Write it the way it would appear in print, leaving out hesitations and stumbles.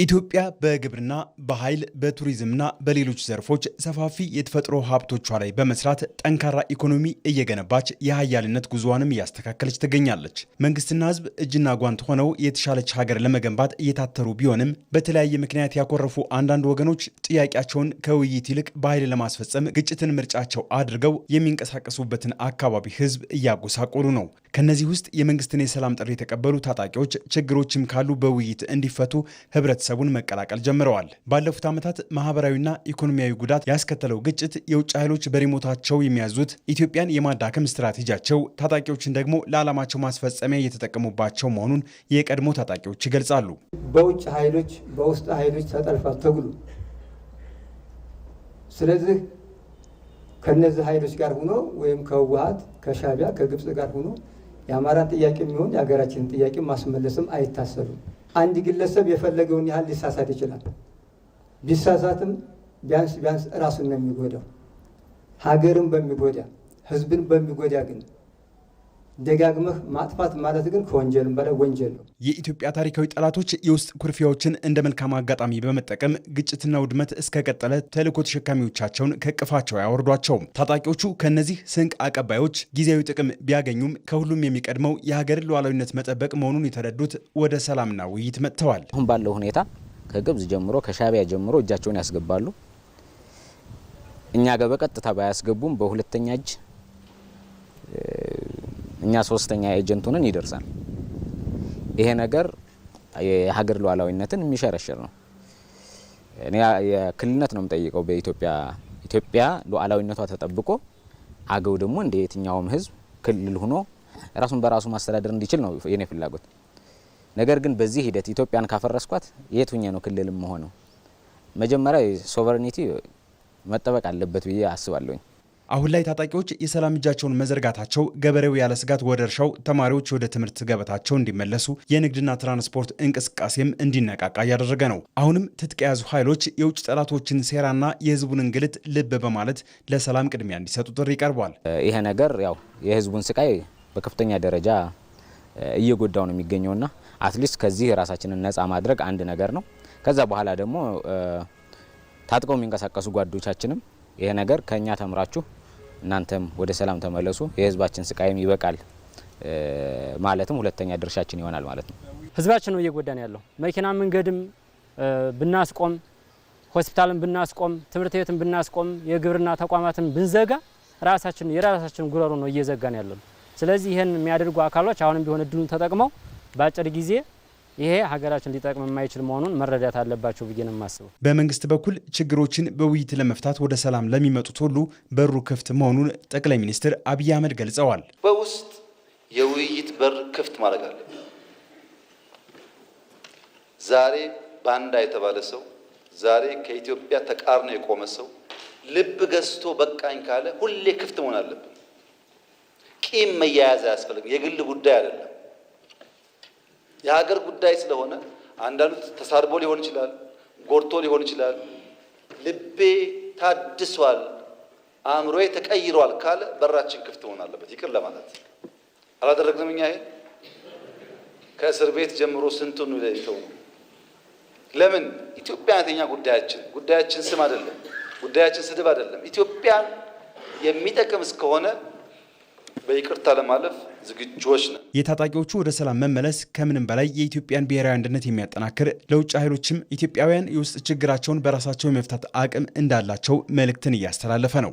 ኢትዮጵያ በግብርና በኃይል በቱሪዝምና በሌሎች ዘርፎች ሰፋፊ የተፈጥሮ ሀብቶቿ ላይ በመስራት ጠንካራ ኢኮኖሚ እየገነባች የሀያልነት ጉዞዋንም እያስተካከለች ትገኛለች። መንግስትና ሕዝብ እጅና ጓንት ሆነው የተሻለች ሀገር ለመገንባት እየታተሩ ቢሆንም በተለያየ ምክንያት ያኮረፉ አንዳንድ ወገኖች ጥያቄያቸውን ከውይይት ይልቅ በኃይል ለማስፈጸም ግጭትን ምርጫቸው አድርገው የሚንቀሳቀሱበትን አካባቢ ሕዝብ እያጎሳቆሉ ነው። ከነዚህ ውስጥ የመንግስትን የሰላም ጥሪ የተቀበሉ ታጣቂዎች ችግሮችም ካሉ በውይይት እንዲፈቱ ህብረተሰቡን መቀላቀል ጀምረዋል። ባለፉት ዓመታት ማህበራዊና ኢኮኖሚያዊ ጉዳት ያስከተለው ግጭት የውጭ ኃይሎች በሪሞታቸው የሚያዙት ኢትዮጵያን የማዳከም ስትራቴጂያቸው ታጣቂዎችን ደግሞ ለዓላማቸው ማስፈጸሚያ እየተጠቀሙባቸው መሆኑን የቀድሞ ታጣቂዎች ይገልጻሉ። በውጭ ኃይሎች በውስጥ ኃይሎች ተጠልፏል ትግሉ። ስለዚህ ከነዚህ ኃይሎች ጋር ሆኖ ወይም ከህወሓት ከሻዕቢያ ከግብጽ ጋር ሆኖ የአማራን ጥያቄ የሚሆን የሀገራችንን ጥያቄ ማስመለስም አይታሰብም። አንድ ግለሰብ የፈለገውን ያህል ሊሳሳት ይችላል። ቢሳሳትም ቢያንስ ራሱን ነው የሚጎዳው። ሀገርን በሚጎዳ ህዝብን በሚጎዳ ግን ደጋግመህ ማጥፋት ማለት ግን ከወንጀልም በላይ ወንጀል ነው። የኢትዮጵያ ታሪካዊ ጠላቶች የውስጥ ኩርፊያዎችን እንደ መልካም አጋጣሚ በመጠቀም ግጭትና ውድመት እስከቀጠለ ተልዕኮ ተሸካሚዎቻቸውን ከቅፋቸው አያወርዷቸውም። ታጣቂዎቹ ከነዚህ ስንቅ አቀባዮች ጊዜያዊ ጥቅም ቢያገኙም ከሁሉም የሚቀድመው የሀገርን ሉዓላዊነት መጠበቅ መሆኑን የተረዱት ወደ ሰላምና ውይይት መጥተዋል። አሁን ባለው ሁኔታ ከግብጽ ጀምሮ ከሻዕቢያ ጀምሮ እጃቸውን ያስገባሉ። እኛ ጋር በቀጥታ ባያስገቡም በሁለተኛ እጅ እኛ ሶስተኛ ኤጀንት ሆነን ይደርሳል። ይሄ ነገር የሀገር ሉዓላዊነትን የሚሸረሽር ነው። እኔ የክልልነት ነው የምጠይቀው። በኢትዮጵያ ሉዓላዊነቷ ተጠብቆ አገው ደግሞ እንደ የትኛውም ህዝብ ክልል ሆኖ ራሱን በራሱ ማስተዳደር እንዲችል ነው የኔ ፍላጎት። ነገር ግን በዚህ ሂደት ኢትዮጵያን ካፈረስኳት የቱኛ ነው ክልልም ሆነው? መጀመሪያ ሶቨሬኒቲ መጠበቅ አለበት ብዬ አስባለሁ። አሁን ላይ ታጣቂዎች የሰላም እጃቸውን መዘርጋታቸው ገበሬው ያለ ስጋት ወደ እርሻው፣ ተማሪዎች ወደ ትምህርት ገበታቸው እንዲመለሱ፣ የንግድና ትራንስፖርት እንቅስቃሴም እንዲነቃቃ እያደረገ ነው። አሁንም ትጥቅ የያዙ ኃይሎች የውጭ ጠላቶችን ሴራና የህዝቡን እንግልት ልብ በማለት ለሰላም ቅድሚያ እንዲሰጡ ጥሪ ቀርቧል። ይሄ ነገር ያው የህዝቡን ስቃይ በከፍተኛ ደረጃ እየጎዳው ነው የሚገኘውና አትሊስት ከዚህ ራሳችንን ነፃ ማድረግ አንድ ነገር ነው። ከዛ በኋላ ደግሞ ታጥቀው የሚንቀሳቀሱ ጓዶቻችንም ይሄ ነገር ከኛ ተምራችሁ እናንተም ወደ ሰላም ተመለሱ፣ የህዝባችን ስቃይም ይበቃል ማለትም ሁለተኛ ድርሻችን ይሆናል ማለት ነው። ህዝባችን ነው እየጎዳን ያለው። መኪና መንገድም ብናስቆም፣ ሆስፒታልን ብናስቆም፣ ትምህርት ቤትን ብናስቆም፣ የግብርና ተቋማትን ብንዘጋ የራሳችን ጉሮሮ ነው እየዘጋን ያለው። ስለዚህ ይሄን የሚያደርጉ አካሎች አሁንም ቢሆን እድሉን ተጠቅመው በአጭር ጊዜ ይሄ ሀገራችን ሊጠቅም የማይችል መሆኑን መረዳት አለባቸው ብዬ ነው የማስበው። በመንግስት በኩል ችግሮችን በውይይት ለመፍታት ወደ ሰላም ለሚመጡት ሁሉ በሩ ክፍት መሆኑን ጠቅላይ ሚኒስትር አብይ አህመድ ገልጸዋል። በውስጥ የውይይት በር ክፍት ማድረግ አለ። ዛሬ ባንዳ የተባለ ሰው፣ ዛሬ ከኢትዮጵያ ተቃርኖ የቆመ ሰው ልብ ገዝቶ በቃኝ ካለ ሁሌ ክፍት መሆን አለብን። ቂም መያያዝ አያስፈልግም። የግል ጉዳይ አይደለም፣ የሀገር ጉዳይ ስለሆነ አንዳንዱ ተሳርቦ ሊሆን ይችላል፣ ጎርቶ ሊሆን ይችላል። ልቤ ታድሷል፣ አእምሮዬ ተቀይሯል ካለ በራችን ክፍት መሆን አለበት። ይቅር ለማለት አላደረግንም። እኛ ይሄ ከእስር ቤት ጀምሮ ስንቱን ይተው ነው። ለምን? ኢትዮጵያ አንተኛ ጉዳያችን ስም አይደለም፣ ጉዳያችን ስድብ አይደለም። ኢትዮጵያን የሚጠቅም እስከሆነ በይቅርታ ለማለፍ ዝግጁዎች ነን። የታጣቂዎቹ ወደ ሰላም መመለስ ከምንም በላይ የኢትዮጵያን ብሔራዊ አንድነት የሚያጠናክር፣ ለውጭ ኃይሎችም ኢትዮጵያውያን የውስጥ ችግራቸውን በራሳቸው የመፍታት አቅም እንዳላቸው መልእክትን እያስተላለፈ ነው።